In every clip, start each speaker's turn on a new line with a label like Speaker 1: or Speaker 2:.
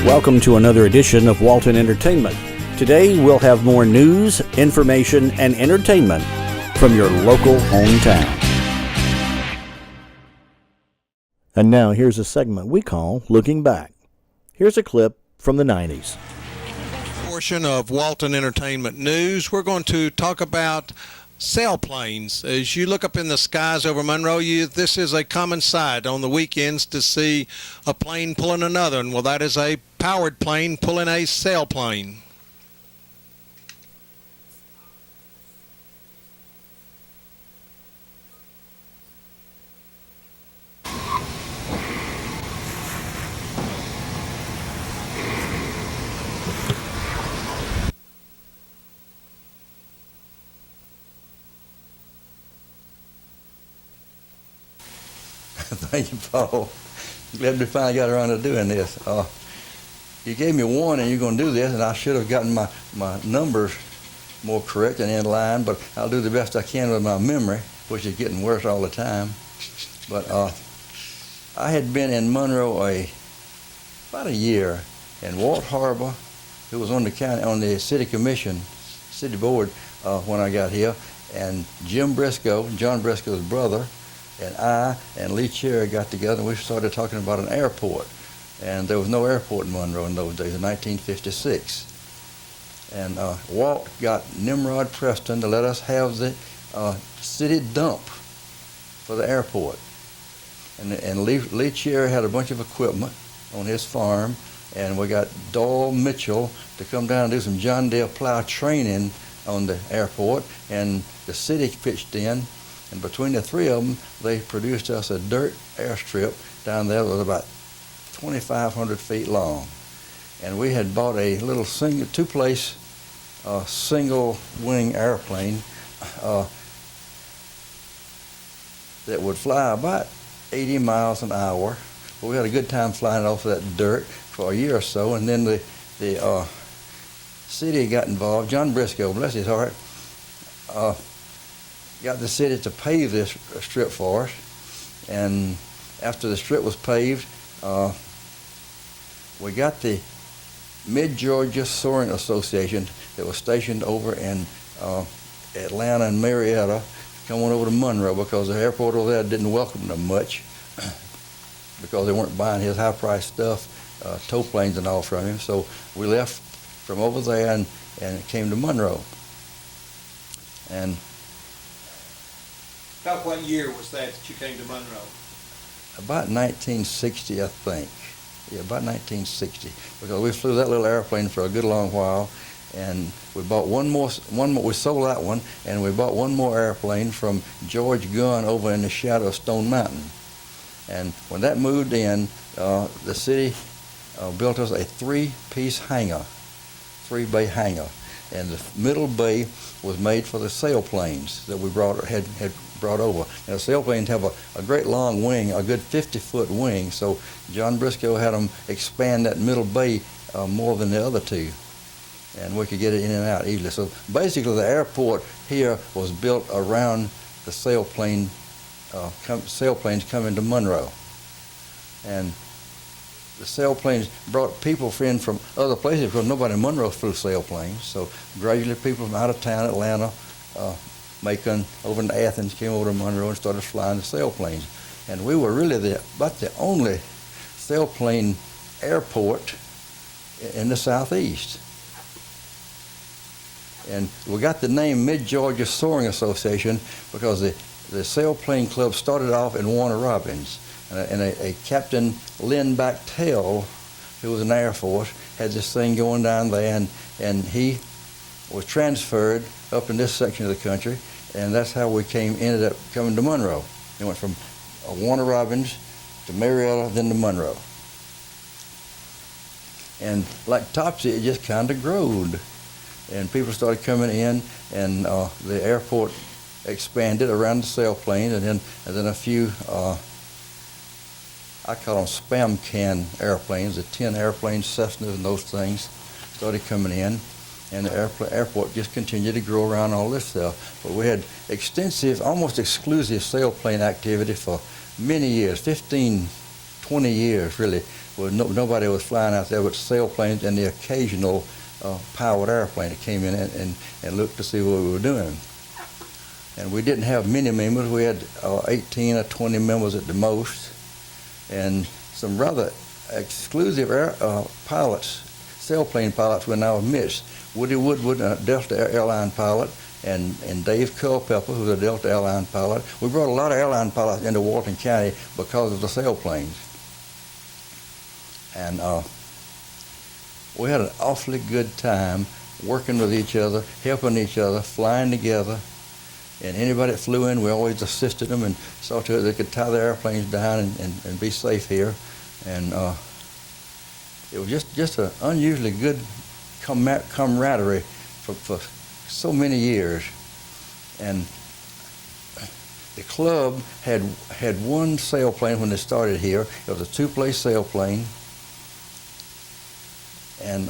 Speaker 1: Welcome to another edition of Walton Entertainment. Today we'll have more news, information, and entertainment from your local hometown. And now here's a segment we call Looking Back. Here's a clip from the 90s.
Speaker 2: Portion of Walton Entertainment News, we're going to talk about sailplanes. As you look up in the skies over Monroe, this is a common sight on the weekends to see a plane pulling another one. Well, that is a powered plane pulling a sailplane.
Speaker 3: Thank you, Paul. Glad we finally got around to doing this. You gave me a warning you're going to do this, and I should have gotten my numbers more correct and in line, but I'll do the best I can with my memory, which is getting worse all the time. But I had been in Monroe about a year, and Walt Harbor, who was on the city commission, city board when I got here, and Jim Briscoe, John Briscoe's brother, and I and Lee Cherry got together and we started talking about an airport. And there was no airport in Monroe in those days, in 1956. And Walt got Nimrod Preston to let us have the city dump for the airport. And Lee Cherry had a bunch of equipment on his farm, and we got Doyle Mitchell to come down and do some John Deere plow training on the airport, and the city pitched in. And between the three of them, they produced us a dirt airstrip down there that was about 2,500 feet long. And we had bought a little two-place single-wing airplane that would fly about 80 miles an hour. But we had a good time flying off of that dirt for a year or so. And then the city got involved. John Briscoe, bless his heart, got the city to pave this strip for us, and after the strip was paved, we got the Mid-Georgia Soaring Association that was stationed over in Atlanta and Marietta come on over to Monroe, because the airport over there didn't welcome them much because they weren't buying his high-priced stuff, tow planes and all from him. So we left from over there and came to Monroe. And
Speaker 2: About what year was that you came to Monroe?
Speaker 3: about 1960, I think. Yeah, about 1960, because we flew that little airplane for a good long while, and we bought one more. We sold that one, and we bought one more airplane from George Gunn over in the shadow of Stone Mountain. And when that moved in, the city built us a three-piece hangar, three-bay hangar, and the middle bay was made for the sailplanes that we had brought over. And the sailplanes have a great long wing, a good 50-foot wing, so John Briscoe had them expand that middle bay more than the other two, and we could get it in and out easily. So basically the airport here was built around the sailplanes coming to Monroe. And the sailplanes brought people in from other places, because nobody in Monroe flew sailplanes. So gradually people from out of town, Atlanta, Macon, over in Athens, came over to Monroe and started flying the sailplanes. And we were really about the only sailplane airport in the southeast. And we got the name Mid-Georgia Soaring Association because the sailplane club started off in Warner Robins. And a Captain Lynn Bactell, who was in the Air Force, had this thing going down there, and he was transferred up in this section of the country, and that's how we ended up coming to Monroe. It went from Warner Robins to Marietta, then to Monroe. And like Topsy, it just kind of growed. And people started coming in, and the airport expanded around the sailplane, and then a few I call them spam can airplanes, the 10 airplanes, Cessnas and those things started coming in, and the airport just continued to grow around all this stuff. But we had extensive, almost exclusive sailplane activity for many years, 15, 20 years really. Well, nobody was flying out there but sailplanes and the occasional powered airplane that came in and looked to see what we were doing. And we didn't have many members. We had 18 or 20 members at the most, and some rather exclusive pilots, sailplane pilots were in our midst. Woody Woodward, a Delta airline pilot, and Dave Culpepper, who was a Delta airline pilot. We brought a lot of airline pilots into Walton County because of the sailplanes. And we had an awfully good time working with each other, helping each other, flying together. And anybody that flew in, we always assisted them and saw to it they could tie their airplanes down and be safe here. And it was just an unusually good camaraderie for so many years. And the club had one sailplane when they started here. It was a two-place sailplane. And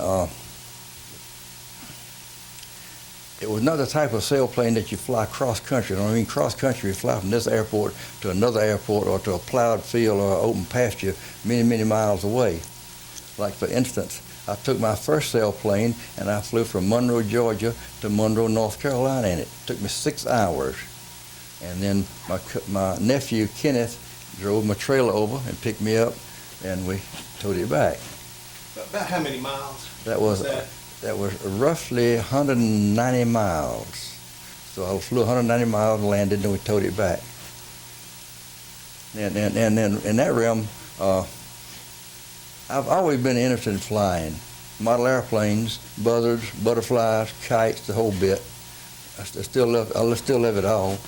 Speaker 3: it was not the type of sailplane that you fly cross-country. I mean cross-country, you fly from this airport to another airport or to a plowed field or an open pasture many, many miles away. Like, for instance, I took my first sailplane and I flew from Monroe, Georgia to Monroe, North Carolina in it. It took me 6 hours. And then my nephew, Kenneth, drove my trailer over and picked me up, and we towed it back.
Speaker 2: About how many miles?
Speaker 3: That was roughly 190 miles. So I flew 190 miles and landed, and we towed it back. And then in that realm, I've always been interested in flying. Model airplanes, buzzards, butterflies, kites, the whole bit. I still love it all.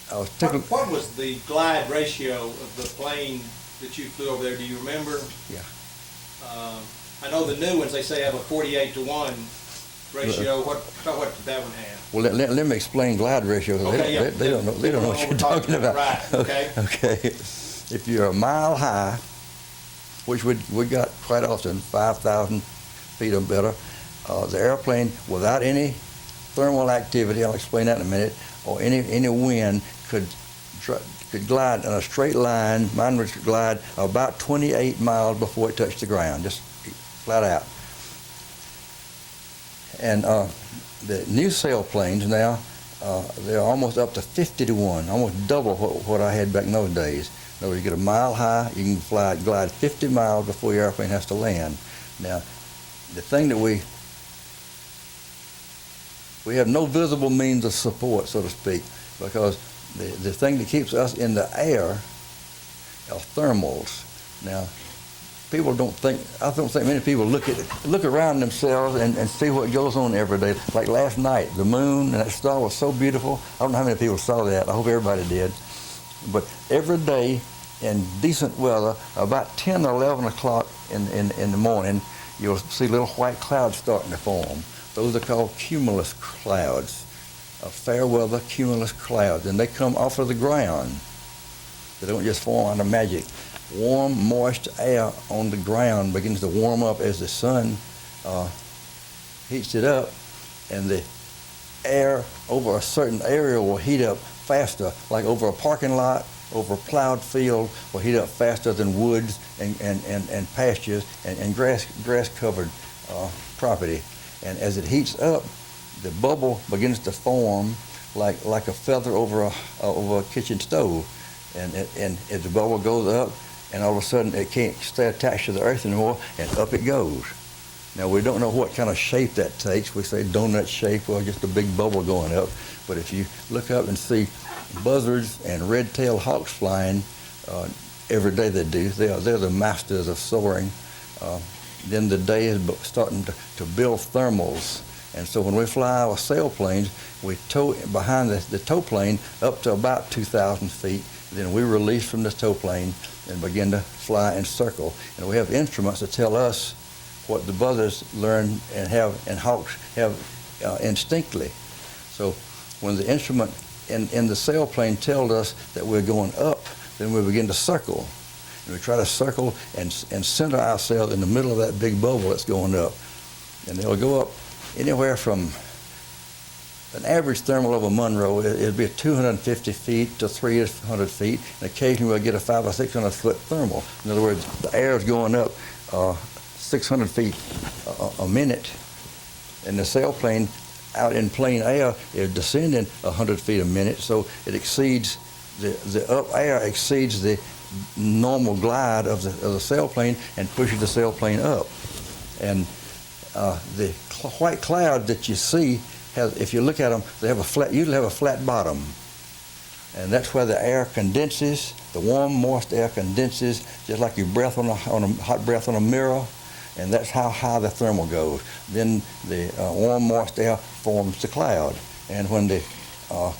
Speaker 2: What was the glide ratio of the plane that you flew over there? Do you remember?
Speaker 3: Yeah.
Speaker 2: I know the new ones, they say have a 48-to-1 ratio. What did that one have?
Speaker 3: Well, let me explain glide ratio.
Speaker 2: Okay,
Speaker 3: they don't know what you're talking about.
Speaker 2: Right, okay.
Speaker 3: Okay. If you're a mile high, which we got quite often, 5,000 feet or better, the airplane, without any thermal activity, I'll explain that in a minute, or any wind, could glide in a straight line. Mine would glide about 28 miles before it touched the ground, just flat out. And the new sailplanes now, they're almost up to 50-to-1, almost double what I had back in those days. In other words, you get a mile high, you can glide 50 miles before your airplane has to land. Now, the thing that we have no visible means of support, so to speak, because the thing that keeps us in the air are thermals. Now, people don't think, I don't think many people look around themselves and see what goes on every day. Like last night, the moon and that star was so beautiful. I don't know how many people saw that. I hope everybody did. But every day in decent weather, about 10 or 11 o'clock in the morning, you'll see little white clouds starting to form. Those are called cumulus clouds, fair weather cumulus clouds, and they come off of the ground. They don't just form out of magic. Warm, moist air on the ground begins to warm up as the sun heats it up, and the air over a certain area will heat up faster, like over a parking lot, over a plowed field, will heat up faster than woods and pastures and grass-covered property. And as it heats up, the bubble begins to form like a feather over a kitchen stove. And as the bubble goes up, and all of a sudden it can't stay attached to the earth anymore, and up it goes. Now, we don't know what kind of shape that takes. We say donut shape, or just a big bubble going up. But if you look up and see buzzards and red-tailed hawks flying, every day they do, they're the masters of soaring. Then the day is starting to build thermals. And so when we fly our sailplanes, we tow behind the tow plane up to about 2,000 feet. Then we release from the tow plane and begin to fly and circle. And we have instruments that tell us what the buzzards learn and hawks have instinctively. So when the instrument in the sailplane tells us that we're going up, then we begin to circle. And we try to circle and center ourselves in the middle of that big bubble that's going up. And they'll go up anywhere from an average thermal over Monroe, it'd be 250 feet to 300 feet, and occasionally we'll get a 500 or 600 foot thermal. In other words, the air is going up 600 feet a minute, and the sailplane out in plain air is descending 100 feet a minute, so it exceeds, the up air exceeds the normal glide of the sailplane and pushes the sailplane up. And the white cloud that you see, if you look at them, they have usually have a flat bottom, and that's where the air condenses. The warm, moist air condenses, just like your breath on a hot breath on a mirror, and that's how high the thermal goes. Then the warm, moist air forms the cloud, and when the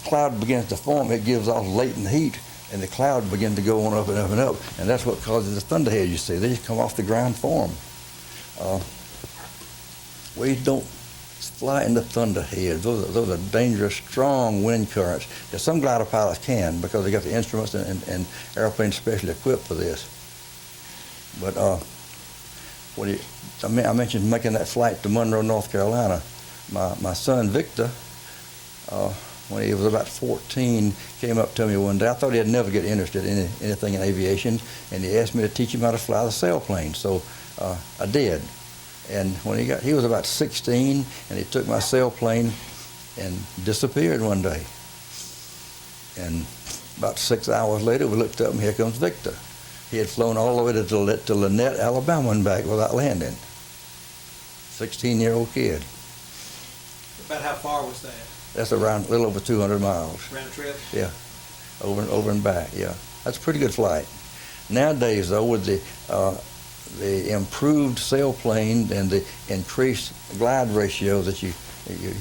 Speaker 3: cloud begins to form, it gives off latent heat, and the cloud begins to go on up and up and up, and that's what causes the thunderhead. You see, they just come off the ground form. We don't fly in the thunderheads. Those are dangerous, strong wind currents. There's some glider pilots can, because they got the instruments and airplanes specially equipped for this. But I mentioned making that flight to Monroe, North Carolina. My son Victor, when he was about 14, came up to me one day. I thought he'd never get interested in anything in aviation, and he asked me to teach him how to fly the sailplane. So I did. And when he was about 16, and he took my sailplane and disappeared one day. And about 6 hours later, we looked up, and here comes Victor. He had flown all the way to Lynette, Alabama, and back without landing. 16-year-old kid.
Speaker 2: About how far was that?
Speaker 3: That's around a little over 200 miles.
Speaker 2: Round trip?
Speaker 3: Yeah, over and back. Yeah, that's a pretty good flight. Nowadays, though, with the improved sailplane and the increased glide ratio that you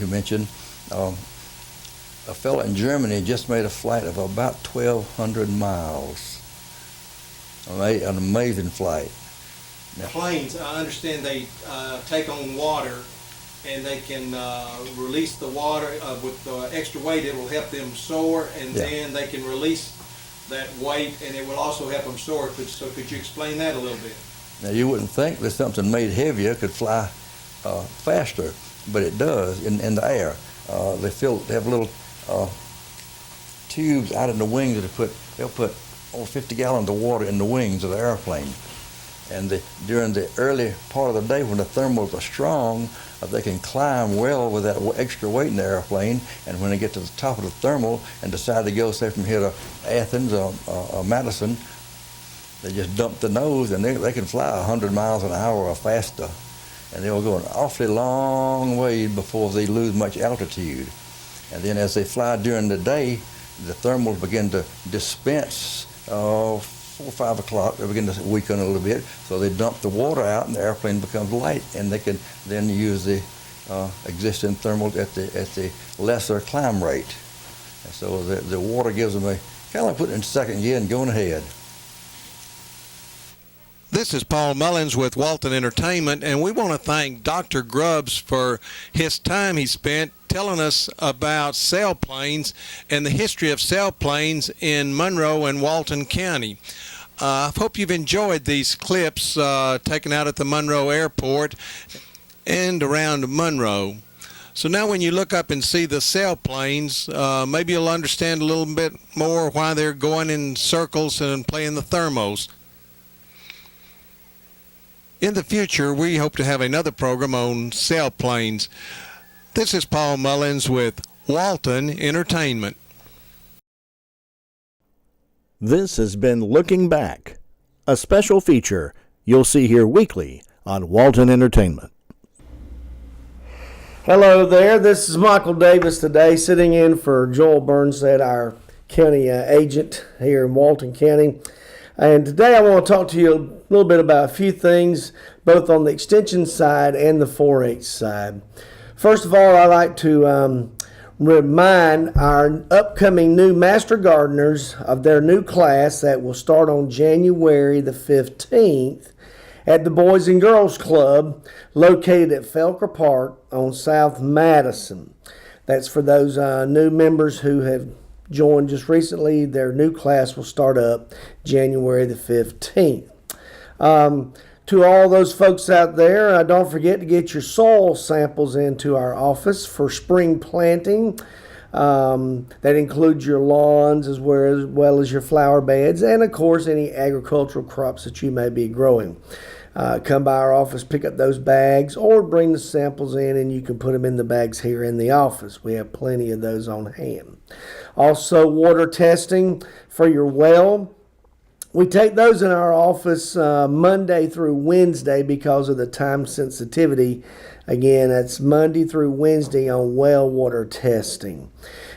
Speaker 3: mentioned, a fellow in Germany just made a flight of about 1,200 miles. An amazing flight. Now,
Speaker 2: Planes, I understand they take on water, and they can release the water with the extra weight. It will help them soar, and then they can release that weight, and it will also help them soar. So could you explain that a little bit?
Speaker 3: Now, you wouldn't think that something made heavier could fly faster, but it does in the air. They have little tubes out in the wings that they'll put over 50 gallons of water in the wings of the airplane. And during the early part of the day, when the thermals are strong, they can climb well with that extra weight in the airplane. And when they get to the top of the thermal and decide to go, say, from here to Athens or Madison, they just dump the nose, and they can fly 100 miles an hour or faster. And they'll go an awfully long way before they lose much altitude. And then as they fly during the day, the thermals begin to dispense 4 or 5 o'clock. They begin to weaken a little bit, so they dump the water out, and the airplane becomes light, and they can then use the existing thermals at the lesser climb rate. And so the water gives them a kind of like putting it in second gear and going ahead.
Speaker 2: This is Paul Mullins with Walton Entertainment, and we want to thank Dr. Grubbs for his time he spent telling us about sailplanes and the history of sailplanes in Monroe and Walton County. I hope you've enjoyed these clips taken out at the Monroe Airport and around Monroe. So now when you look up and see the sailplanes, maybe you'll understand a little bit more why they're going in circles and playing the thermals. In the future, we hope to have another program on sailplanes. This is Paul Mullins with Walton Entertainment.
Speaker 1: This has been Looking Back, a special feature you'll see here weekly on Walton Entertainment.
Speaker 4: Hello there, this is Michael Davis today, sitting in for Joel Burnstead, our county agent here in Walton County. And today I want to talk to you a little bit about a few things, both on the extension side and the 4-H side. First of all, I'd like to remind our upcoming new Master Gardeners of their new class that will start on January the 15th at the Boys and Girls Club located at Felker Park on South Madison. That's for those new members who have joined just recently. Their new class will start up January the 15th. To all those folks out there, don't forget to get your soil samples into our office for spring planting. That includes your lawns as well as your flower beds, and of course any agricultural crops that you may be growing. Come by our office, pick up those bags, or bring the samples in and you can put them in the bags here in the office. We have plenty of those on hand. Also, water testing for your well. We take those in our office Monday through Wednesday because of the time sensitivity. Again, that's Monday through Wednesday on well water testing.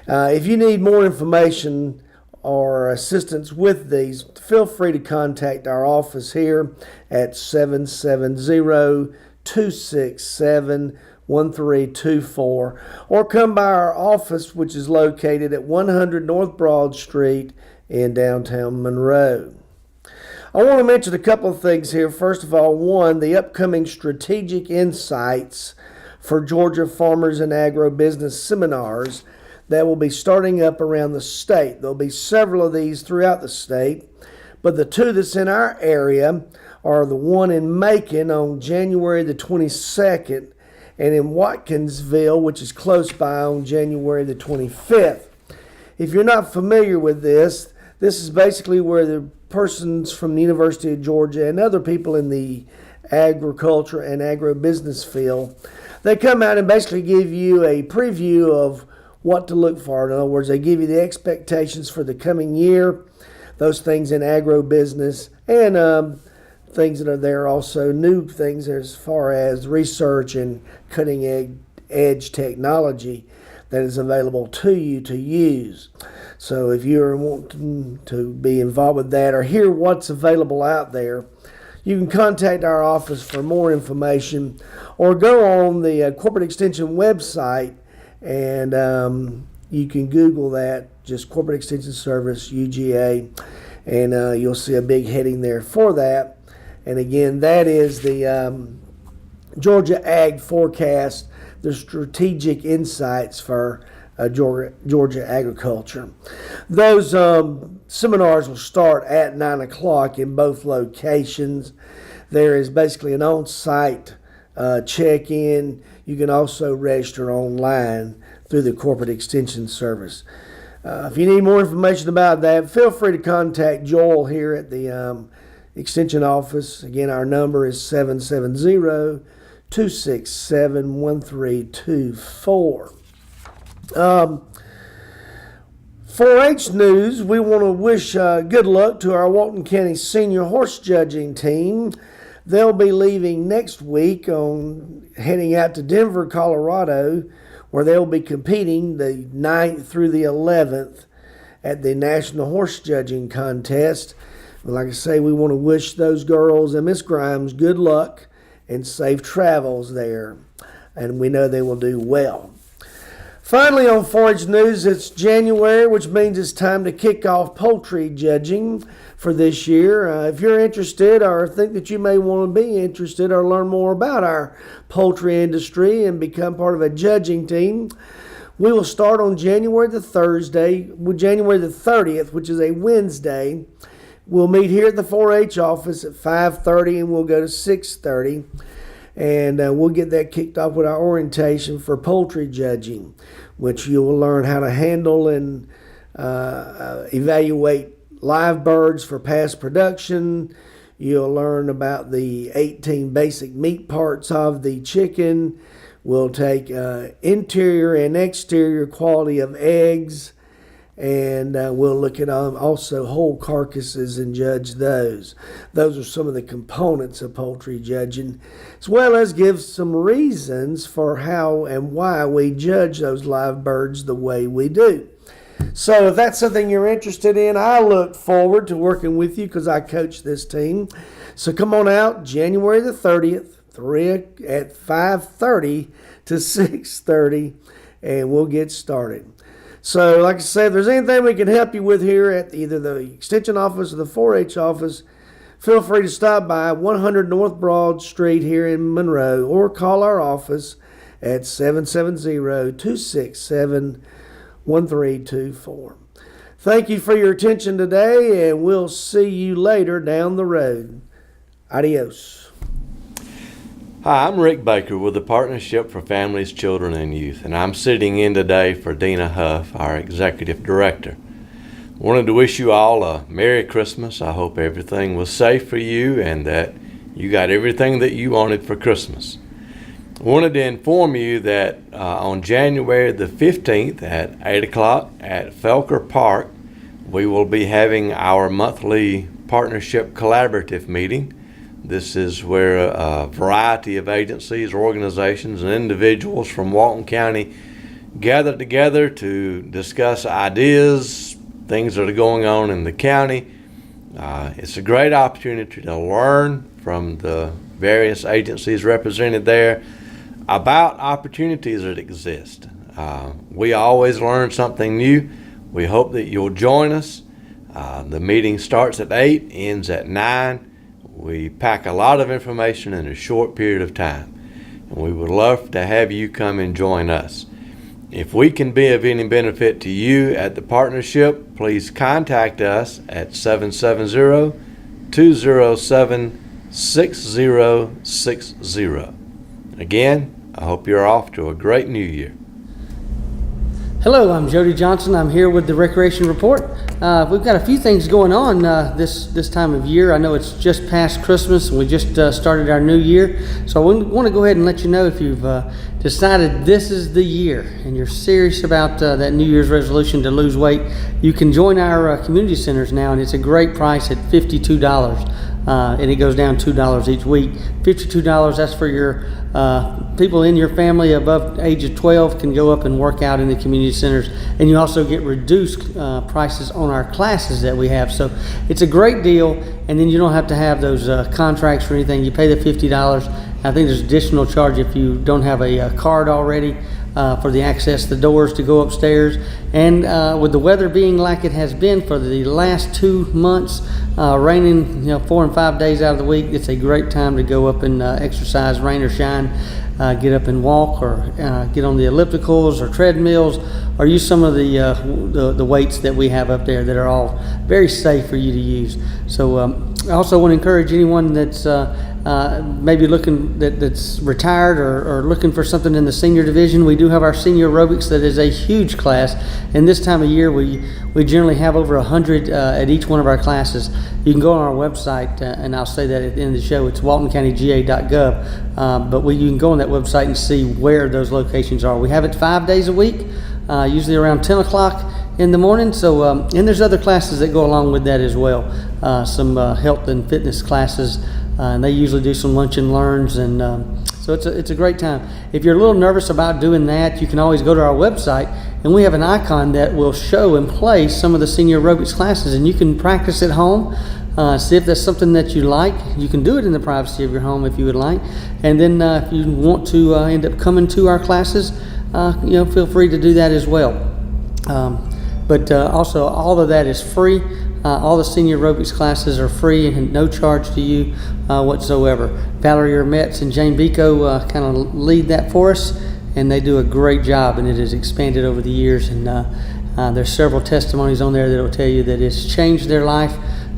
Speaker 4: If you need more information or assistance with these, feel free to contact our office here at 770-267-1324 or come by our office, which is located at 100 North Broad Street in downtown Monroe. I want to mention a couple of things here. First of all, one, the upcoming Strategic Insights for Georgia Farmers and Agribusiness seminars that will be starting up around the state. There'll be several of these throughout the state, but the two that's in our area are the one in Macon on January the 22nd and in Watkinsville, which is close by, on January the 25th. If you're not familiar with this is basically where the persons from the University of Georgia and other people in the agriculture and agribusiness field, they come out and basically give you a preview of what to look for. In other words, they give you the expectations for the coming year, those things in agribusiness, and things that are there also, new things as far as research and cutting edge technology that is available to you to use. So if you're wanting to be involved with that or hear what's available out there, you can contact our office for more information or go on the Corporate Extension website and you can Google that, just Corporate Extension Service, UGA, and you'll see a big heading there for that. And again, that is the Georgia Ag Forecast, the Strategic Insights for Georgia Agriculture. Those seminars will start at 9 o'clock in both locations. There is basically an on-site check-in. You can also register online through the Corporate Extension Service. If you need more information about that, feel free to contact Joel here at the Extension office. Again, our number is 770-267-1324. 4-H news, we want to wish good luck to our Walton County senior horse judging team. They'll be leaving next week heading out to Denver, Colorado, where they'll be competing the 9th through the 11th at the National Horse Judging Contest. Like I say, we want to wish those girls and Miss Grimes good luck and safe travels there, and we know they will do well. Finally, on 4-H news, it's January, which means it's time to kick off poultry judging for this year. If you're interested or think that you may want to be interested or learn more about our poultry industry and become part of a judging team, we will start on January the 30th, which is a Wednesday. We'll meet here at the 4-H office at 5:30 and we'll go to 6:30. And we'll get that kicked off with our orientation for poultry judging, which you will learn how to handle and evaluate live birds for past production. You'll learn about the 18 basic meat parts of the chicken. We'll take interior and exterior quality of eggs, and we'll look at also whole carcasses and judge those. Those are some of the components of poultry judging, as well as give some reasons for how and why we judge those live birds the way we do. So if that's something you're interested in, I look forward to working with you because I coach this team. So come on out January the 30th, at 5:30 to 6:30, and we'll get started. So, like I said, if there's anything we can help you with here at either the Extension office or the 4-H office, feel free to stop by 100 North Broad Street here in Monroe or call our office at 770-267-1324. Thank you for your attention today, and we'll see you later down the road. Adios.
Speaker 5: Hi, I'm Rick Baker with the Partnership for Families, Children, and Youth, and I'm sitting in today for Dina Huff, our Executive Director. I wanted to wish you all a Merry Christmas. I hope everything was safe for you and that you got everything that you wanted for Christmas. I wanted to inform you that on January the 15th at 8 o'clock at Felker Park, we will be having our monthly Partnership Collaborative meeting. This is where a variety of agencies, organizations, and individuals from Walton County gather together to discuss ideas, things that are going on in the county. It's a great opportunity to learn from the various agencies represented there about opportunities that exist. We always learn something new. We hope that you'll join us. The meeting starts at 8, ends at 9. We pack a lot of information in a short period of time, and we would love to have you come and join us. If we can be of any benefit to you at the partnership, please contact us at 770-207-6060. Again, I hope you're off to a great new year.
Speaker 6: Hello, I'm Jody Johnson. I'm here with the Recreation Report. We've got a few things going on this time of year. I know it's just past Christmas and we just started our new year. So I want to go ahead and let you know if you've decided this is the year and you're serious about that New Year's resolution to lose weight, you can join our community centers now, and it's a great price at $52. And it goes down $2 each week. $52, that's for your people in your family above age of 12 can go up and work out in the community centers. And you also get reduced prices on our classes that we have. So it's a great deal, and then you don't have to have those contracts or anything. You pay the $50. I think there's additional charge if you don't have a card already for the access the doors to go upstairs. And with the weather being like it has been for the last 2 months, raining 4 and 5 days out of the week, it's a great time to go up and exercise, rain or shine. Get up and walk, or get on the ellipticals or treadmills, or use some of the weights that we have up there that are all very safe for you to use. So I also want to encourage anyone that's maybe looking that's retired or looking for something in the senior division. We do have our senior aerobics that is a huge class, and this time of year we generally have over 100 at each one of our classes. You can go on our website, and I'll say that at the end of the show. It's waltoncountyga.gov, but you can go on that website and see where those locations are. We have it 5 days a week, usually around 10 o'clock in the morning. So and there's other classes that go along with that as well, some health and fitness classes, and they usually do some lunch and learns, and so it's a great time. If you're a little nervous about doing that, you can always go to our website, and we have an icon that will show and play some of the senior aerobics classes, and you can practice at home. See if that's something that you like. You can do it in the privacy of your home if you would like. And then if you want to end up coming to our classes, feel free to do that as well. But also, all of that is free. All the senior aerobics classes are free and no charge to you whatsoever. Valerie Metz and Jane Bico kind of lead that for us, and they do a great job, and it has expanded over the years. And there's several testimonies on there that will tell you that it's changed their life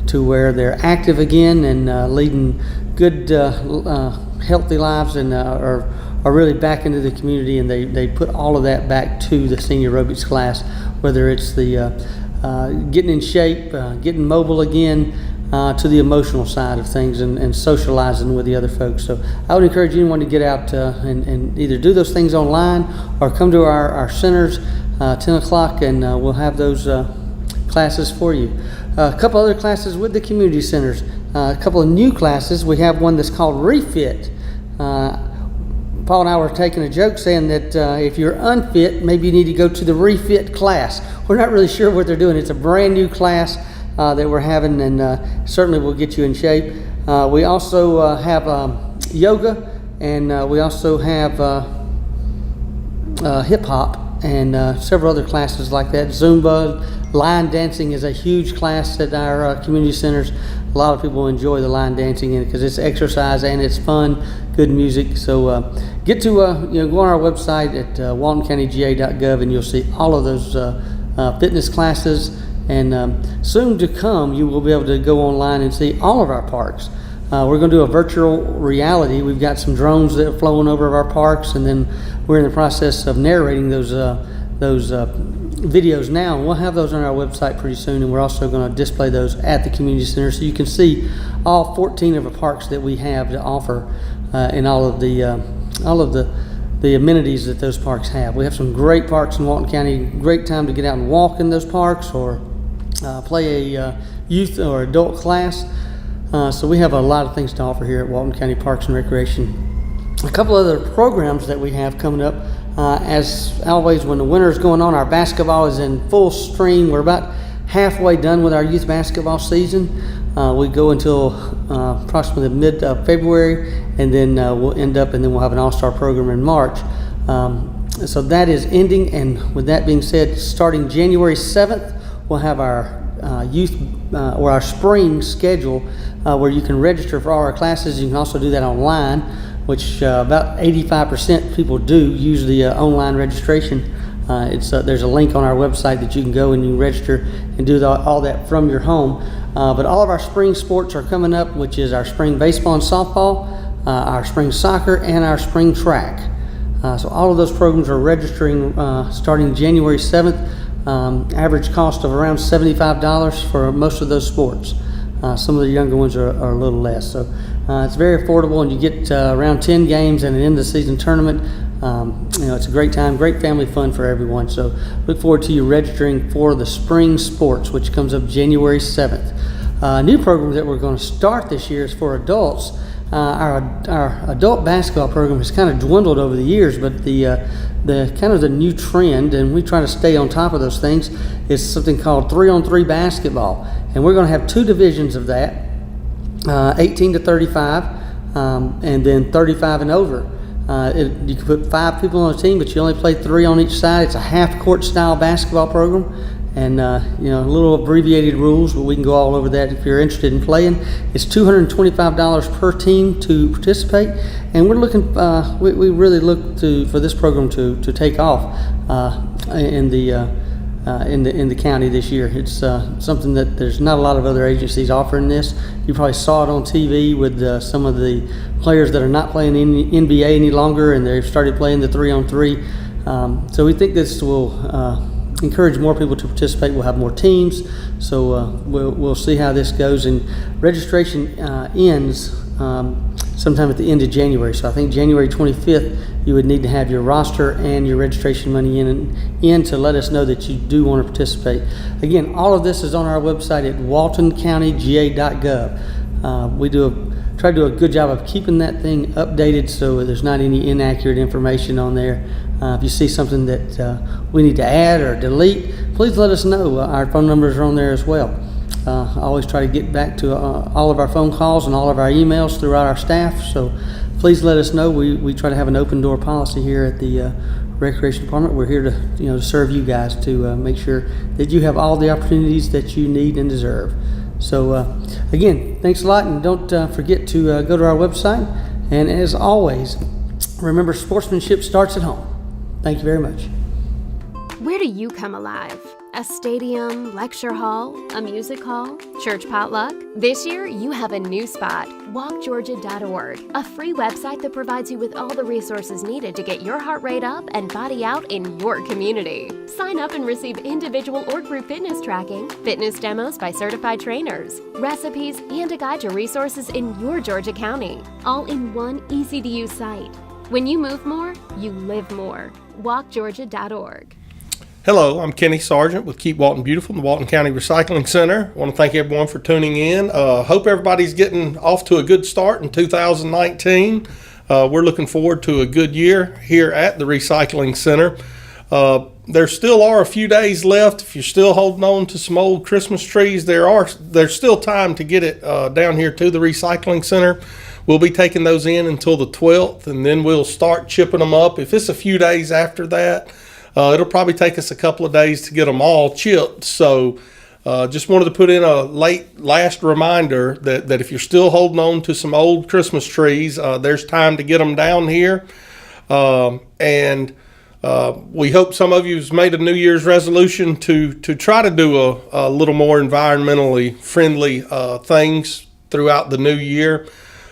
Speaker 6: to where they're active again and leading good, healthy lives, and are really back into the community, and they put all of that back to the senior aerobics class, whether it's the getting in shape, getting mobile again, to the emotional side of things, and socializing with the other folks. So I would encourage anyone to get out and either do those things online or come to our centers 10 o'clock, and we'll have those classes for you. A couple other classes with the community centers, a couple of new classes. We have one that's called Refit. Paul and I were taking a joke saying that if you're unfit, maybe you need to go to the Refit class. We're not really sure what they're doing. It's a brand new class that we're having, and certainly will get you in shape. We also have yoga, and we also have hip hop, and several other classes like that. Zumba, line dancing is a huge class at our community centers. A lot of people enjoy the line dancing in it because it's exercise and it's fun, good music. So get to go on our website at waltoncountyga.gov, and you'll see all of those fitness classes. And soon to come, you will be able to go online and see all of our parks. We're going to do a virtual reality. We've got some drones that are flowing over our parks, and then we're in the process of narrating those videos now, and we'll have those on our website pretty soon, and we're also going to display those at the community center so you can see all 14 of the parks that we have to offer, and all of the amenities that those parks have. We have some great parks in Walton County, great time to get out and walk in those parks or play a youth or adult class. So we have a lot of things to offer here at Walton County Parks and Recreation. A couple other programs that we have coming up. As always, when the winter is going on, our basketball is in full stream. We're about halfway done with our youth basketball season. We go until approximately mid-February, and then we'll end up, and then we'll have an all-star program in March. So that is ending, and with that being said, starting January 7th, we'll have our youth or our spring schedule where you can register for all our classes. You can also do that online, which about 85% people do use the online registration. There's a link on our website that you can go and you can register and do all that from your home. But all of our spring sports are coming up, which is our spring baseball and softball, our spring soccer, and our spring track. So all of those programs are registering starting January 7th. Average cost of around $75 for most of those sports. Some of the younger ones are a little less. So it's very affordable, and you get around 10 games and an end of the season tournament. It's a great time, great family fun for everyone. So look forward to you registering for the spring sports, which comes up January 7th. A new program that we're going to start this year is for adults. Our adult basketball program has kind of dwindled over the years, but the kind of the new trend, and we try to stay on top of those things, is something called 3-on-3 basketball. And we're going to have two divisions of that, 18 to 35, and then 35 and over. You can put 5 people on a team, but you only play 3 on each side. It's a half-court style basketball program, and a little abbreviated rules, but we can go all over that if you're interested in playing. It's $225 per team to participate, and we're looking. We really look for this program to take off in the county this year. It's something that there's not a lot of other agencies offering this. You probably saw it on TV with some of the players that are not playing in the NBA any longer, and they've started playing the 3-on-3. So we think this will encourage more people to participate. We'll have more teams, so we'll see how this goes. And registration ends sometime at the end of January. So I think January 25th, you would need to have your roster and your registration money in to let us know that you do want to participate. Again, all of this is on our website at waltoncountyga.gov. We try to do a good job of keeping that thing updated so there's not any inaccurate information on there. If you see something that we need to add or delete, please let us know. Our phone numbers are on there as well. I always try to get back to all of our phone calls and all of our emails throughout our staff, so please let us know. We try to have an open door policy here at the Recreation Department. We're here to serve you guys, to make sure that you have all the opportunities that you need and deserve. So again, thanks a lot, and don't forget to go to our website. And as always, remember, sportsmanship starts at home. Thank you very much.
Speaker 7: Where do you come alive? A stadium, lecture hall, a music hall, church potluck? This year, you have a new spot, walkgeorgia.org, a free website that provides you with all the resources needed to get your heart rate up and body out in your community. Sign up and receive individual or group fitness tracking, fitness demos by certified trainers, recipes, and a guide to resources in your Georgia County, all in one easy-to-use site. When you move more, you live more. walkgeorgia.org.
Speaker 8: Hello, I'm Kenny Sargent with Keep Walton Beautiful, the Walton County Recycling Center. I want to thank everyone for tuning in. Hope everybody's getting off to a good start in 2019. We're looking forward to a good year here at the Recycling Center. There still are a few days left. If you're still holding on to some old Christmas trees, there's still time to get it down here to the Recycling Center. We'll be taking those in until the 12th, and then we'll start chipping them up. If it's a few days after that, it'll probably take us a couple of days to get them all chipped. So just wanted to put in a last reminder that if you're still holding on to some old Christmas trees, there's time to get them down here. And we hope some of you have made a New Year's resolution to try to do a little more environmentally friendly things throughout the new year.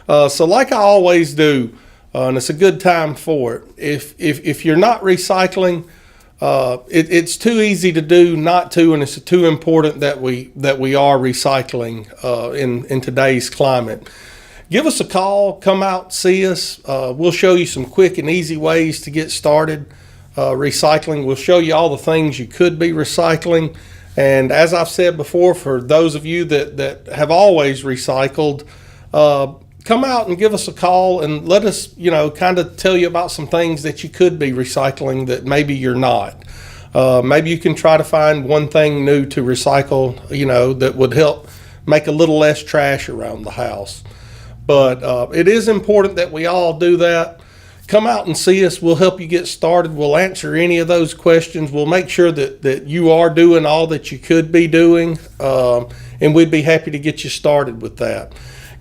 Speaker 8: So like I always do, and it's a good time for it. If you're not recycling, it's too easy to do not to, and it's too important that we are recycling in today's climate. Give us a call, come out, see us. We'll show you some quick and easy ways to get started recycling. We'll show you all the things you could be recycling. And as I've said before, for those of you that have always recycled, come out and give us a call and let us, kind of tell you about some things that you could be recycling that maybe you're not. Maybe you can try to find one thing new to recycle, that would help make a little less trash around the house. But it is important that we all do that. Come out and see us. We'll help you get started. We'll answer any of those questions. We'll make sure that you are doing all that you could be doing, and we'd be happy to get you started with that.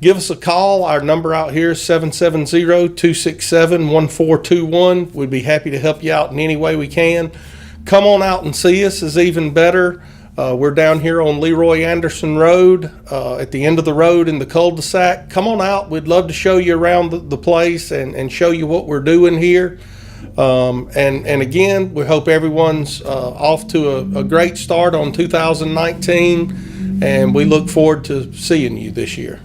Speaker 8: Give us a call. Our number out here is 770-267-1421. We'd be happy to help you out in any way we can. Come on out and see us is even better. We're down here on Leroy Anderson Road, at the end of the road in the cul-de-sac. Come on out. We'd love to show you around the place and show you what we're doing here. And again, we hope everyone's off to a great start on 2019, and we look forward to seeing you this year.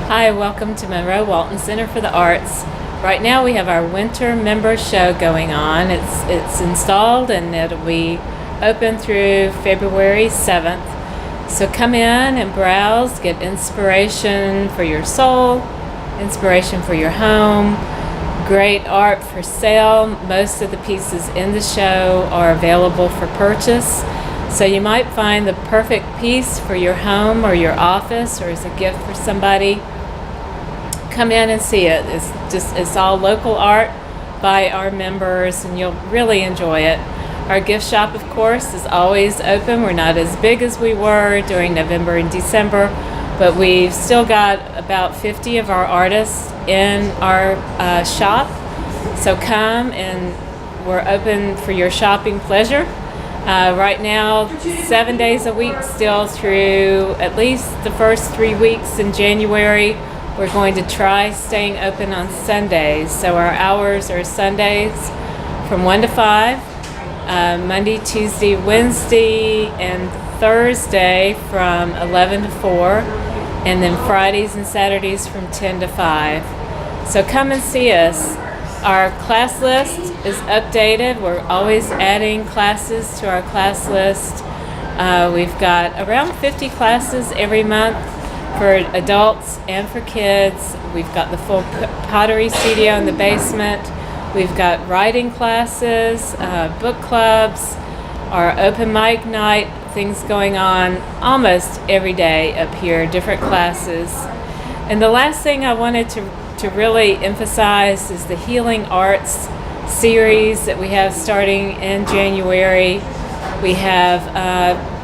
Speaker 9: Hi, welcome to Monroe Walton Center for the Arts. Right now we have our winter member show going on. It's installed and it'll be open through February 7th. So come in and browse, get inspiration for your soul, inspiration for your home, great art for sale. Most of the pieces in the show are available for purchase. So you might find the perfect piece for your home or your office or as a gift for somebody. Come in and see it. It's all local art by our members, and you'll really enjoy it. Our gift shop, of course, is always open. We're not as big as we were during November and December, but we've still got about 50 of our artists in our shop. So come, and we're open for your shopping pleasure. Right now, 7 days a week still through at least the first 3 weeks in January. We're going to try staying open on Sundays. So our hours are Sundays from 1 to 5, Monday, Tuesday, Wednesday, and Thursday from 11 to 4, and then Fridays and Saturdays from 10 to 5. So come and see us. Our class list is updated. We're always adding classes to our class list. We've got around 50 classes every month for adults and for kids. We've got the full pottery studio in the basement. We've got writing classes, book clubs, our open mic night, things going on almost every day up here, different classes. And the last thing I wanted to really emphasize is the Healing Arts series that we have starting in January. We have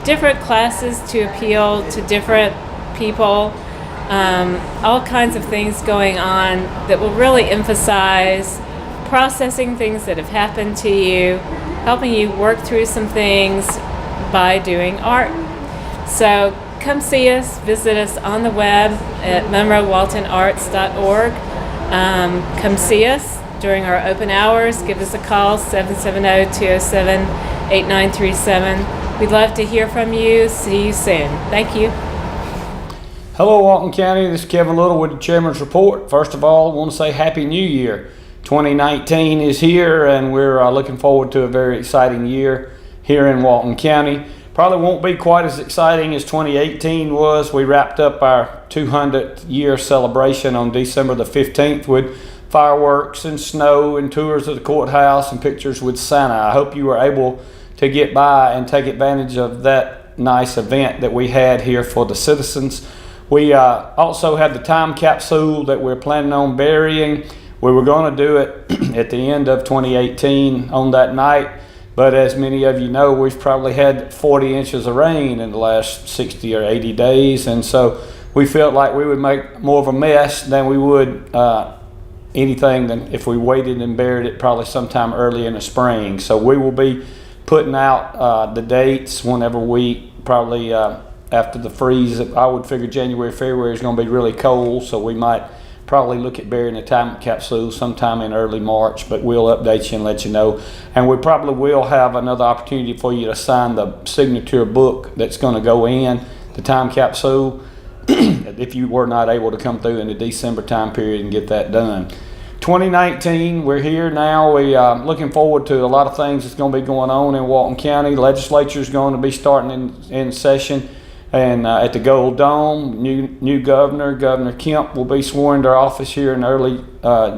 Speaker 9: different classes to appeal to different people, all kinds of things going on that will really emphasize processing things that have happened to you, helping you work through some things by doing art. So come see us, visit us on the web at monroewaltonarts.org. Come see us during our open hours. Give us a call, 770-207-8937. We'd love to hear from you. See you soon. Thank you.
Speaker 10: Hello, Walton County. This is Kevin Little with the Chairman's Report. First of all, I want to say Happy New Year. 2019 is here, and we're looking forward to a very exciting year here in Walton County. Probably won't be quite as exciting as 2018 was. We wrapped up our 200th year celebration on December the 15th with fireworks and snow and tours of the courthouse and pictures with Santa. I hope you were able to get by and take advantage of that nice event that we had here for the citizens. We also have the time capsule that we're planning on burying. We were going to do it at the end of 2018 on that night, but as many of you know, we've probably had 40 inches of rain in the last 60 or 80 days, and so we felt like we would make more of a mess than we would anything than if we waited and buried it probably sometime early in the spring. So we will be putting out the dates whenever we probably after the freeze. I would figure January, February is going to be really cold, so we might probably look at burying a time capsule sometime in early March, but we'll update you and let you know. And we probably will have another opportunity for you to sign the signature book that's going to go in the time capsule if you were not able to come through in the December time period and get that done. 2019, we're here now. We looking forward to a lot of things that's going to be going on in Walton County. Legislature is going to be starting in session, and at the Gold Dome, new Governor Kemp will be sworn to office here in early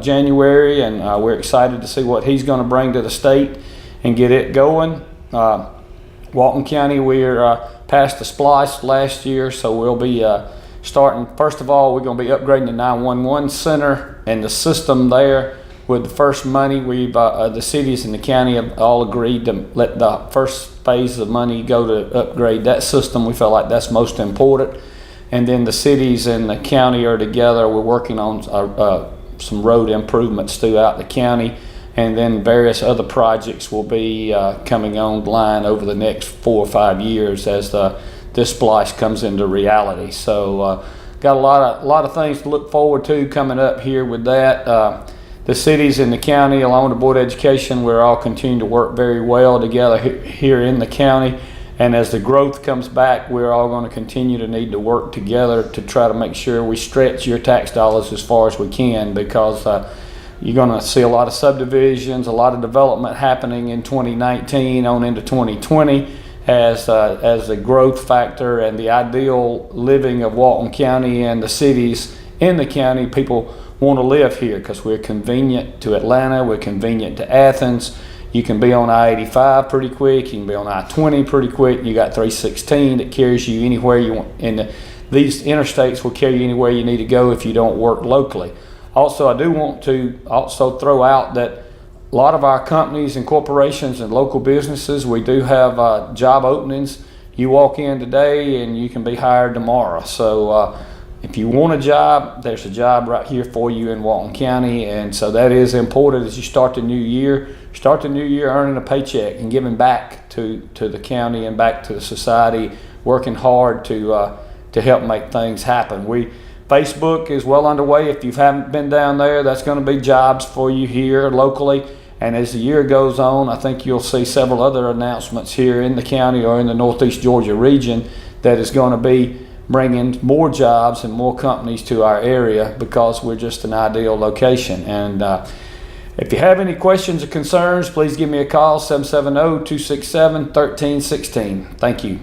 Speaker 10: January, and we're excited to see what he's going to bring to the state and get it going. Walton County, we're passed the splice last year, so we'll be starting. First of all, we're going to be upgrading the 911 center and the system there. With the first money, we've the cities and the county have all agreed to let the first phase of money go to upgrade that system. We feel like that's most important. And then the cities and the county are together. We're working on some road improvements throughout the county, and then various other projects will be coming online over the next 4 or 5 years as this splice comes into reality. So got a lot of things to look forward to coming up here with that. The cities and the county, along with the Board of Education, we're all continuing to work very well together here in the county. And as the growth comes back, we're all going to continue to need to work together to try to make sure we stretch your tax dollars as far as we can, because you're going to see a lot of subdivisions, a lot of development happening in 2019 on into 2020 as the growth factor and the ideal living of Walton County and the cities in the county. People want to live here because we're convenient to Atlanta, we're convenient to Athens. You can be on I-85 pretty quick, you can be on I-20 pretty quick. You got 316 that carries you anywhere you want, and these interstates will carry you anywhere you need to go if you don't work locally. Also, I do want to also throw out that a lot of our companies and corporations and local businesses, we do have job openings. You walk in today and you can be hired tomorrow. So if you want a job, there's a job right here for you in Walton County, and so that is important as you start the new year. Start the new year earning a paycheck and giving back to the county and back to the society, working hard to help make things happen. Facebook is well underway. If you haven't been down there, that's going to be jobs for you here locally. And as the year goes on, I think you'll see several other announcements here in the county or in the Northeast Georgia region that is going to be bringing more jobs and more companies to our area, because we're just an ideal location. And if you have any questions or concerns, please give me a call, 770-267-1316. Thank you.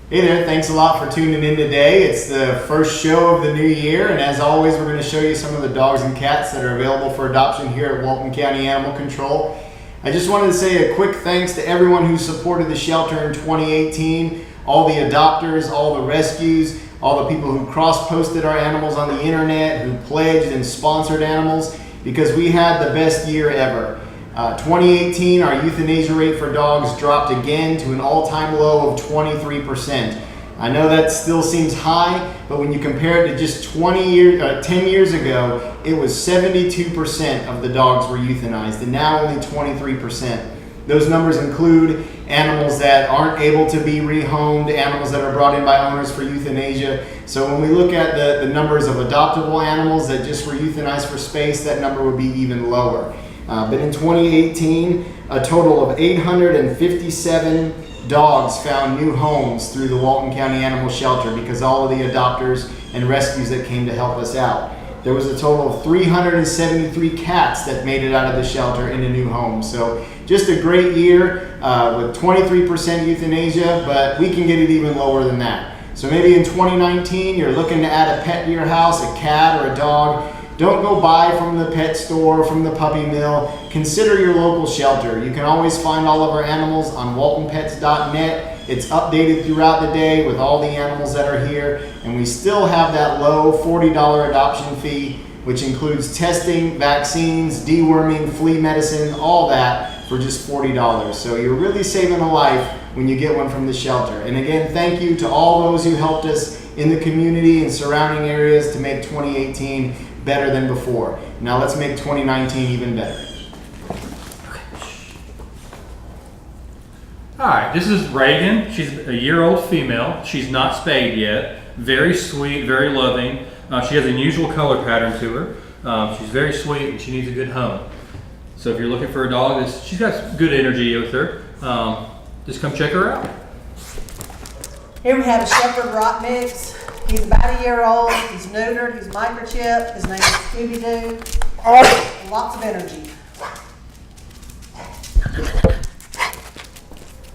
Speaker 11: Hey there, thanks a lot for tuning in today. It's the first show of the new year, and as always, we're going to show you some of the dogs and cats that are available for adoption here at Walton County Animal Control. I just wanted to say a quick thanks to everyone who supported the shelter in 2018, all the adopters, all the rescues, all the people who cross-posted our animals on the internet, who pledged and sponsored animals, because we had the best year ever. 2018, our euthanasia rate for dogs dropped again to an all-time low of 23%. I know that still seems high, but when you compare it to just 10 years ago, it was 72% of the dogs were euthanized, and now only 23%. Those numbers include animals that aren't able to be rehomed, animals that are brought in by owners for euthanasia. So when we look at the numbers of adoptable animals that just were euthanized for space, that number would be even lower. But in 2018, a total of 857 dogs found new homes through the Walton County Animal Shelter because all of the adopters and rescues that came to help us out. There was a total of 373 cats that made it out of the shelter in a new home. So just a great year with 23% euthanasia, but we can get it even lower than that. So maybe in 2019, you're looking to add a pet to your house, a cat or a dog. Don't go buy from the pet store, from the puppy mill. Consider your local shelter. You can always find all of our animals on waltonpets.net. It's updated throughout the day with all the animals that are here. And we still have that low $40 adoption fee, which includes testing, vaccines, deworming, flea medicine, all that for just $40. So you're really saving a life when you get one from the shelter. And again, thank you to all those who helped us in the community and surrounding areas to make 2018 better than before. Now let's make 2019 even better.
Speaker 12: Hi, this is Reagan. She's a year-old female. She's not spayed yet. Very sweet, very loving. She has an unusual color pattern to her. She's very sweet and she needs a good home. So if you're looking for a dog, she's got good energy with her. Just come check her out.
Speaker 13: Here we have a Shepherd Rock Mix. He's about a year old. He's neutered. He's microchipped. His name is Scooby-Doo. Lots of energy.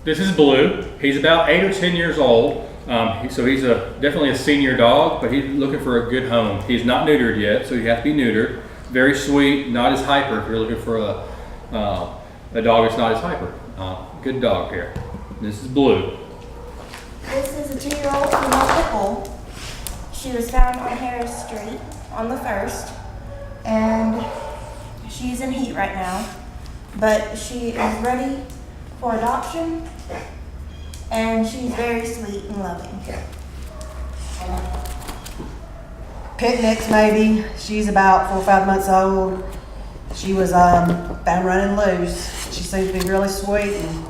Speaker 12: This is Blue. He's about 8 or 10 years old. So he's definitely a senior dog, but he's looking for a good home. He's not neutered yet, so you have to be neutered. Very sweet, not as hyper if you're looking for a dog that's not as hyper. Good dog here. This is Blue.
Speaker 14: This is a 2-year-old female pit bull. She was found on Harris Street on the 1st, and she's in heat right now, but she is ready for adoption, and she's very sweet and loving.
Speaker 13: Pit Mix maybe. She's about 4 or 5 months old. She was found running loose. She seems to be really sweet and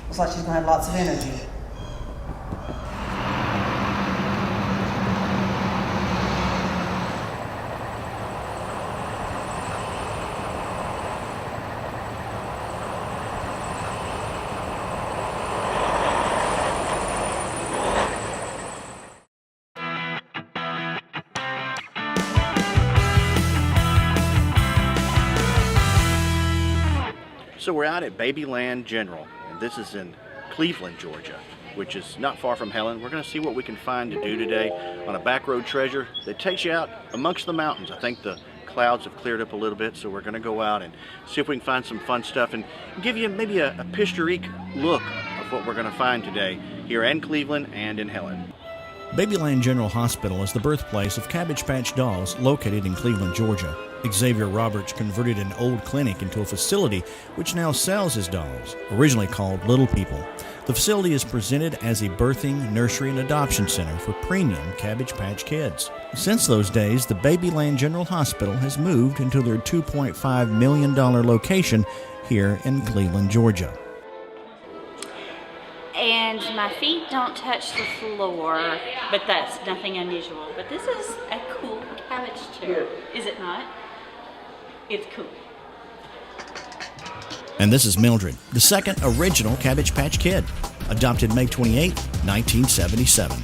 Speaker 13: looks like she's gonna have lots of energy.
Speaker 1: So we're out at Babyland General, and this is in Cleveland, Georgia, which is not far from Helen. We're going to see what we can find to do today on a back road treasure that takes you out amongst the mountains. I think the clouds have cleared up a little bit, so we're going to go out and see if we can find some fun stuff and give you maybe a picturesque look of what we're going to find today here in Cleveland and in Helen. Babyland General Hospital is the birthplace of Cabbage Patch Dolls located in Cleveland, Georgia. Xavier Roberts converted an old clinic into a facility which now sells his dolls, originally called Little People. The facility is presented as a birthing, nursery, and adoption center for premium Cabbage Patch kids. Since those days, the Babyland General Hospital has moved into their $2.5 million location here in Cleveland, Georgia.
Speaker 15: And my feet don't touch the floor, but that's nothing unusual. But this is a cool cabbage chair, is it not? It's cool.
Speaker 1: And this is Mildred, the second original Cabbage Patch Kid, adopted May 28, 1977.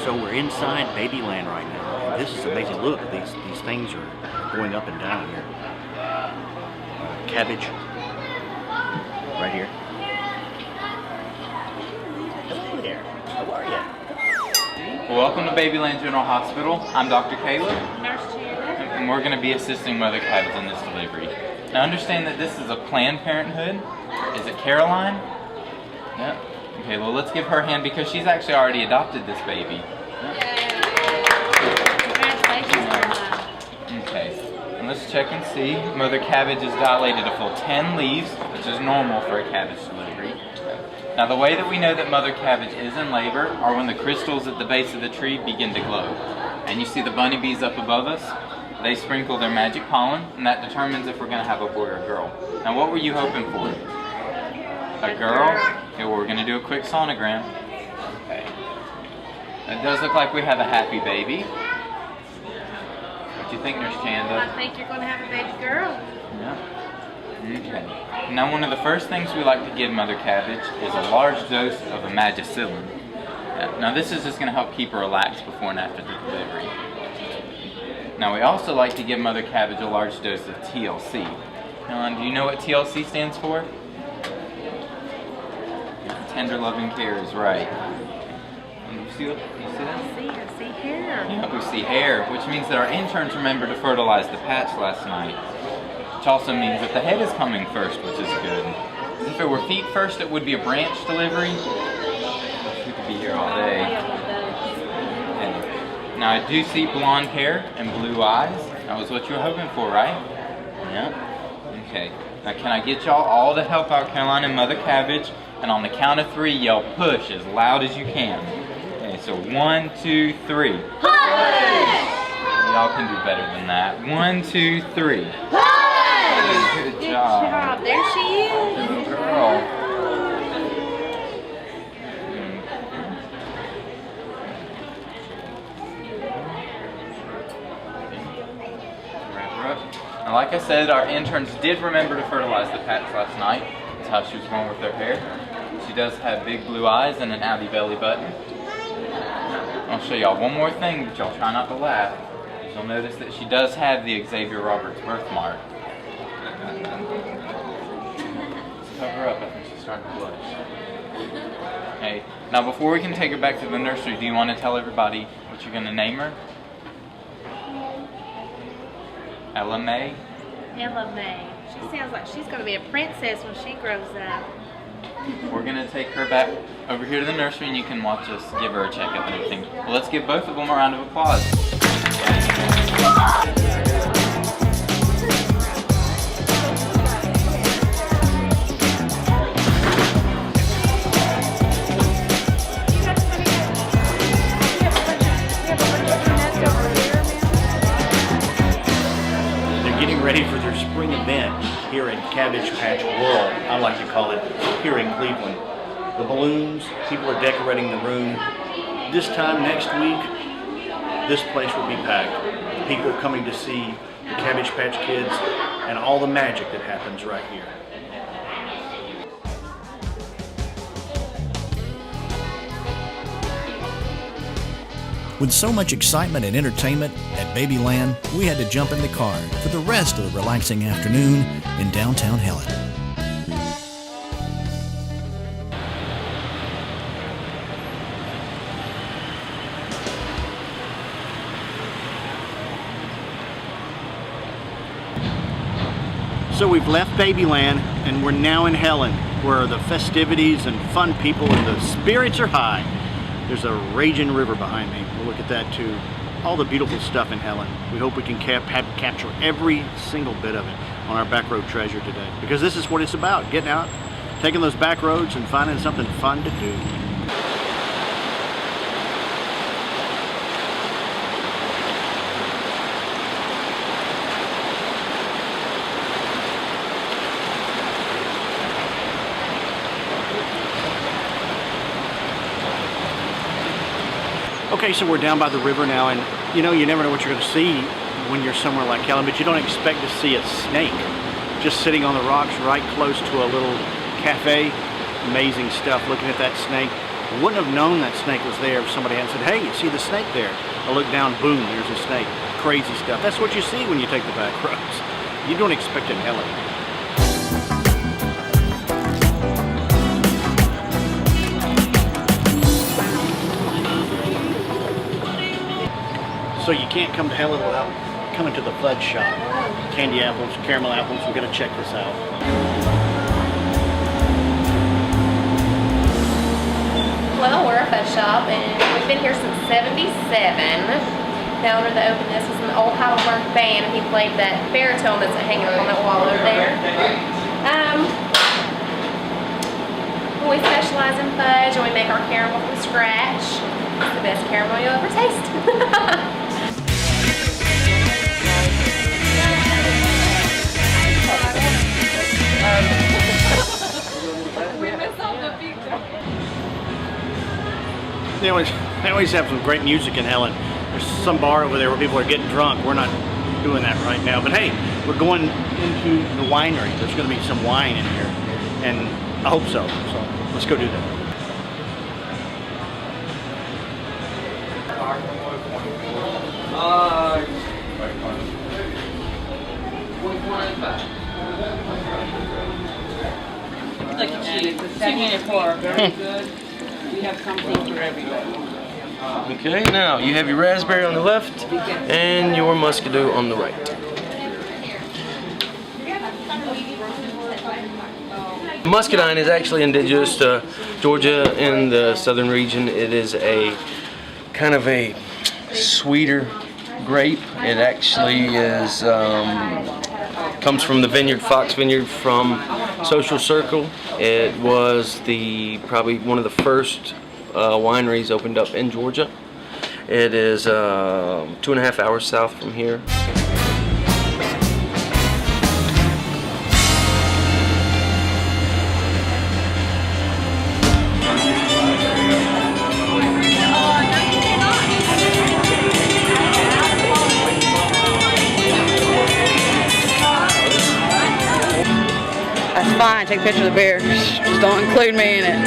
Speaker 1: So we're inside Babyland right now. This is amazing. Look, these things are going up and down here. Cabbage right here. Hello there. How are you?
Speaker 16: Welcome to Babyland General Hospital. I'm Dr. Caleb. And we're going to be assisting Mother Cabbage in this delivery. Now understand that this is a Planned Parenthood. Is it Caroline? Yep. Okay, well let's give her a hand because she's actually already adopted this baby. Okay, and let's check and see. Mother Cabbage is dilated a full 10 leaves, which is normal for a cabbage delivery. Now the way that we know that Mother Cabbage is in labor are when the crystals at the base of the tree begin to glow. And you see the bunny bees up above us? They sprinkle their magic pollen, and that determines if we're going to have a boy or a girl. Now what were you hoping for? A girl? Okay, well we're going to do a quick sonogram. Okay. It does look like we have a happy baby. What do you think, Nurse Chanda?
Speaker 17: I think you're going to have a baby girl.
Speaker 16: Yeah. Okay. Now one of the first things we like to give Mother Cabbage is a large dose of imagicillin. Now this is just going to help keep her relaxed before and after the delivery. Now we also like to give Mother Cabbage a large dose of TLC. Now do you know what TLC stands for? Tender loving care is right. And you see that?
Speaker 17: I see hair.
Speaker 16: Yeah, we see hair, which means that our interns remembered to fertilize the patch last night. Which also means that the head is coming first, which is good. If it were feet first, it would be a branch delivery. here all day. And now I do see blonde hair and blue eyes. That was what you were hoping for, right? Yeah. Okay. Now can I get y'all all to help out Caroline and Mother Cabbage? And on the count of 3, yell push as loud as you can. Okay, so 1, 2, 3. Push! Y'all can do better than that. 1, 2, 3. Push! Good job.
Speaker 17: There she is.
Speaker 16: Good girl. Wrap her up. Now, like I said, our interns did remember to fertilize the pats last night. That's how she was going with her hair. She does have big blue eyes and an outie belly button. I'll show y'all one more thing, but y'all try not to laugh. You'll notice that she does have the Xavier Roberts birthmark. Let's cover her up. I think she's starting to blush. Okay. Now, before we can take her back to the nursery, do you want to tell everybody what you're going to name her? Ella May?
Speaker 17: Ella May. She sounds like she's going to be a princess when she grows up.
Speaker 16: We're going to take her back over here to the nursery and you can watch us give her a checkup and everything. Well, let's give both of them a round of applause.
Speaker 1: They're getting ready for their spring event here in Cabbage Patch World, I like to call it, here in Cleveland. The balloons, people are decorating the room. This time next week, this place will be packed. People coming to see the Cabbage Patch Kids and all the magic that happens right here.
Speaker 18: With so much excitement and entertainment at Babyland, we had to jump in the car for the rest of the relaxing afternoon in downtown Helen.
Speaker 1: So we've left Babyland and we're now in Helen, where the festivities and fun people and the spirits are high. There's a raging river behind me. We'll look at that too. All the beautiful stuff in Helen. We hope we can capture every single bit of it on our back road treasure today, because this is what it's about, getting out, taking those back roads and finding something fun to do. Okay, so we're down by the river now, and you know, you never know what you're going to see when you're somewhere like Helen, but you don't expect to see a snake just sitting on the rocks right close to a little cafe. Amazing stuff, looking at that snake. I wouldn't have known that snake was there if somebody hadn't said, hey, you see the snake there? I look down, boom, there's a snake. Crazy stuff. That's what you see when you take the back roads. You don't expect it in Helen. So you can't come to Helen without coming to the fudge shop. Candy apples, caramel apples, we're gonna check this out.
Speaker 19: Well, we're a fudge shop and we've been here since '77. The owner that opened this was an old Heidelberg band and he played that baritone that's hanging on that wall over there. We specialize in fudge and we make our caramel from scratch. It's the best caramel you'll ever taste.
Speaker 1: They always have some great music in Helen. There's some bar over there where people are getting drunk. We're not doing that right now. But hey, we're going into the winery. There's going to be some wine in here. And I hope so. So let's go do that.
Speaker 20: Look at you, 2 minute pour, very good. We have something for everybody.
Speaker 21: Okay, now you have your raspberry on the left and your muscadoo on the right. Muscadine is actually indigenous to Georgia in the southern region. It is a kind of a sweeter grape. It actually is comes from the vineyard, Fox Vineyard from Social Circle. It was probably one of the first wineries opened up in Georgia. It is 2.5 hours south from here.
Speaker 20: That's fine. Take a picture of the beer. Just don't include me in it.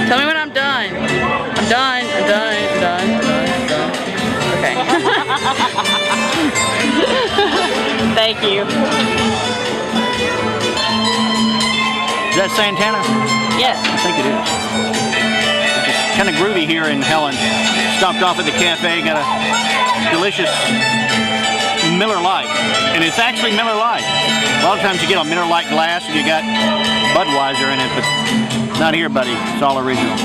Speaker 20: Tell me when I'm done. I'm done. I'm done. I'm done. I'm done. I'm done. Okay. Thank you.
Speaker 1: Is that Santana?
Speaker 20: Yes.
Speaker 1: I think it is. It's kind of groovy here in Helen. Stopped off at the cafe, got a delicious Miller Lite, and it's actually Miller Lite. A lot of times you get a Miller Lite glass and you got Budweiser in it, but not here, buddy. It's all original.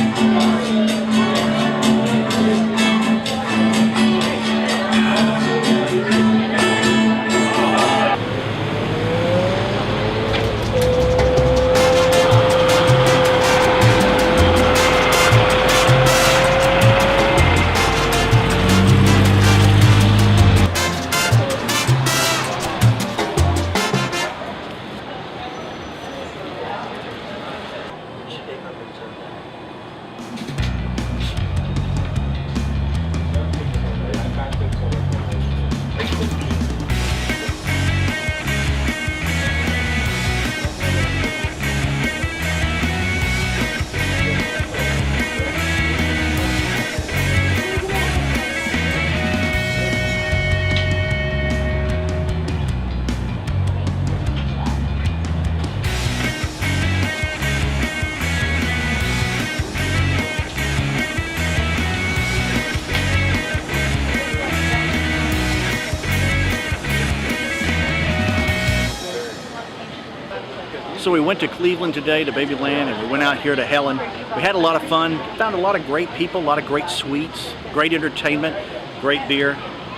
Speaker 1: So we went to Cleveland today, to Babyland, and we went out here to Helen. We had a lot of fun, found a lot of great people, a lot of great sweets, great entertainment, great beer,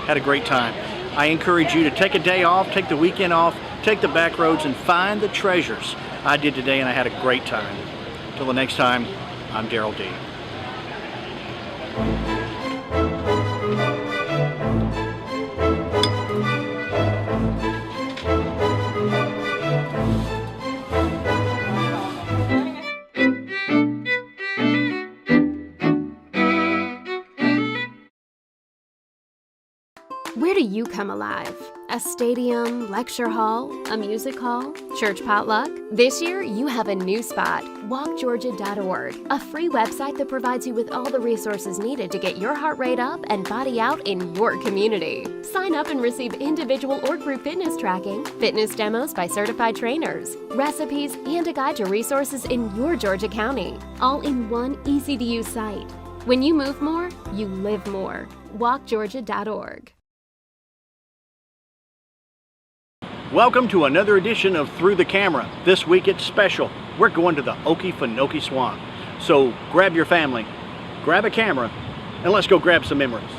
Speaker 1: had a great time. I encourage you to take a day off, take the weekend off, take the back roads and find the treasures. I did today and I had a great time. Till the next time, I'm Daryl D.
Speaker 7: Where do you come alive? A stadium, lecture hall, a music hall, church potluck? This year, you have a new spot, walkgeorgia.org, a free website that provides you with all the resources needed to get your heart rate up and body out in your community. Sign up and receive individual or group fitness tracking, fitness demos by certified trainers, recipes, and a guide to resources in your Georgia county, all in one easy-to-use site. When you move more, you live more. walkgeorgia.org.
Speaker 1: Welcome to another edition of Through the Camera. This week it's special. We're going to the Okefenokee Swamp. So grab your family, grab a camera, and let's go grab some memories.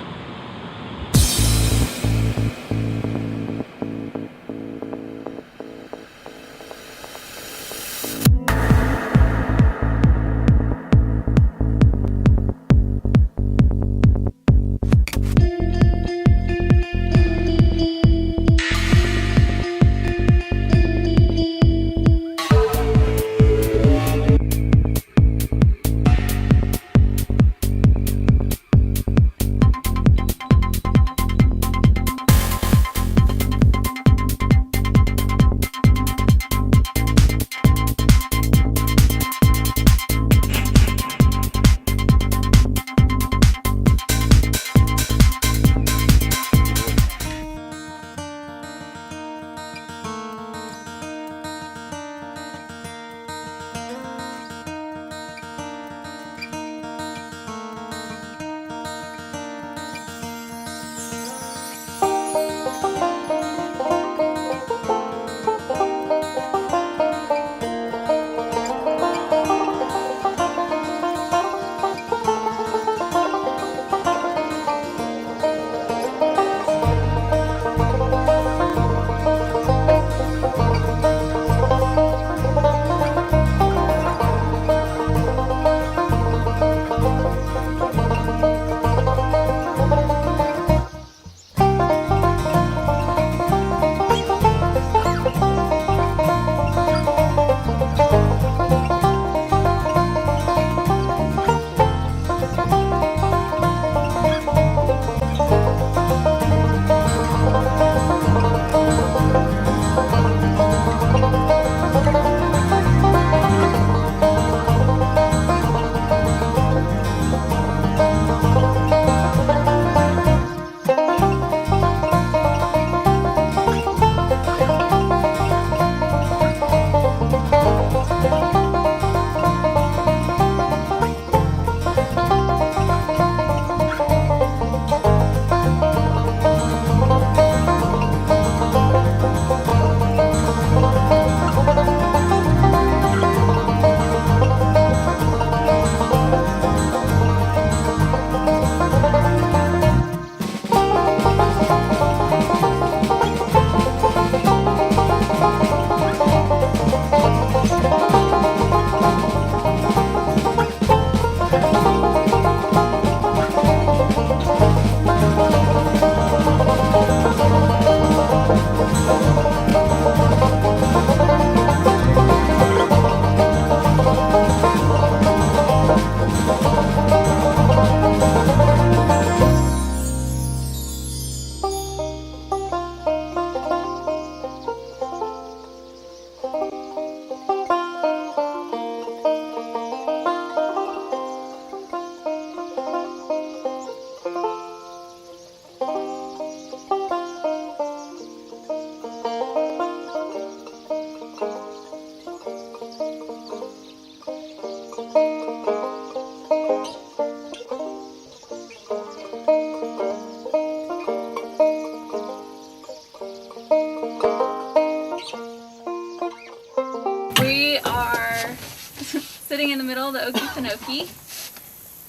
Speaker 3: middle, the Okefenokee.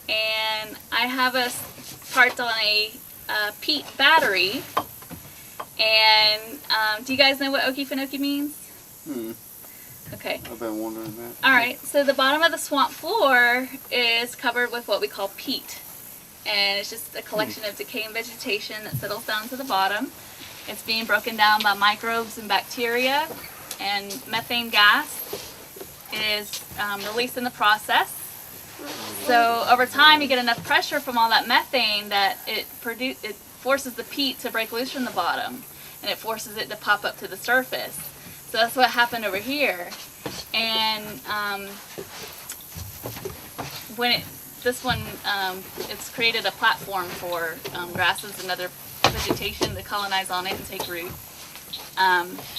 Speaker 3: And I have us parked on a peat battery. And do you guys know what Okefenokee means? Okay.
Speaker 1: I've been wondering that.
Speaker 3: Alright, so the bottom of the swamp floor is covered with what we call peat. And it's just a collection of decaying vegetation that settles down to the bottom. It's being broken down by microbes and bacteria, and methane gas is released in the process. So over time you get enough pressure from all that methane that it forces the peat to break loose from the bottom, and it forces it to pop up to the surface. So that's what happened over here. And it's created a platform for grasses and other vegetation to colonize on it and take root.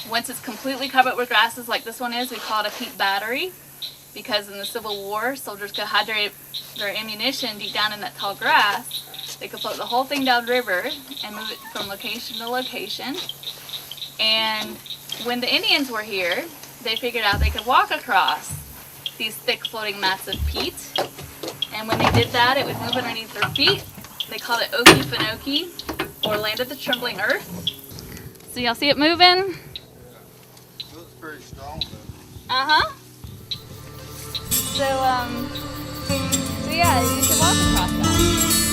Speaker 3: Once it's completely covered with grasses like this one is, we call it a peat battery, because in the Civil War, soldiers could hydrate their ammunition deep down in that tall grass. They could float the whole thing downriver and move it from location to location. And when the Indians were here, they figured out they could walk across these thick floating mats of peat. And when they did that, it would move underneath their feet. They called it Okefenokee, or Land of the Trembling Earth. So y'all see it moving?
Speaker 1: Looks pretty strong though.
Speaker 3: Uh-huh. So yeah, you can walk across that.